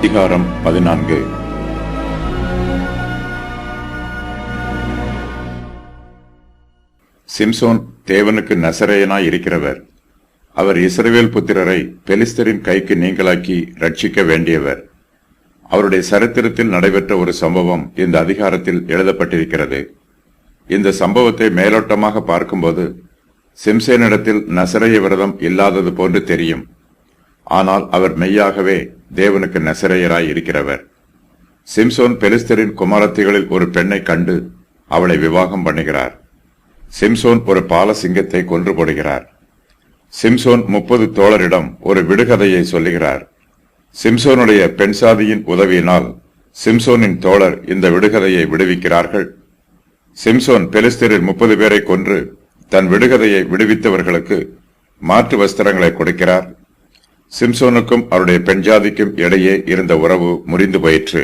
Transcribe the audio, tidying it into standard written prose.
அதிகாரம் 14. சிம்சோன் தேவனுக்கு நசரேயனாய் இருக்கிறவர். அவர் இஸ்ரவேல் புத்திரரை பெலிஸ்தரின் கைக்கு நீங்களாக்கி ரட்சிக்க வேண்டியவர். அவருடைய சரித்திரத்தில் நடைபெற்ற ஒரு சம்பவம் இந்த அதிகாரத்தில் எழுதப்பட்டிருக்கிறது. இந்த சம்பவத்தை மேலோட்டமாக பார்க்கும்போது சிம்சோனிடத்தில் நசரேய விரதம் இல்லாதது போன்று தெரியும். ஆனால் அவர் மெய்யாகவே தேவனுக்கு நசரேயராய் இருக்கிறவர். சிம்சோன் பெலிஸ்தரின் குமாரத்திகளில் ஒரு பெண்ணை கண்டு அவளை விவாகம் பண்ணுகிறார். சிம்சோன் ஒரு பாலசிங்கத்தை கொன்று போடுகிறார். சிம்சோன் 30 தோழரிடம் ஒரு விடுகதையை சொல்லுகிறார். சிம்சோனுடைய பெண் சாதியின் உதவியினால் சிம்சோனின் தோழர் இந்த விடுகதையை விடுவிக்கிறார்கள். சிம்சோன் பெலிஸ்தரில் 30 பேரை கொன்று தன் விடுகதையை விடுவித்தவர்களுக்கு மாற்று வஸ்திரங்களை கொடுக்கிறார். சிம்சோனுக்கும் அவருடைய பெண் ஜாதிக்கும் இடையே இருந்த உறவு முறிந்து போயிற்று.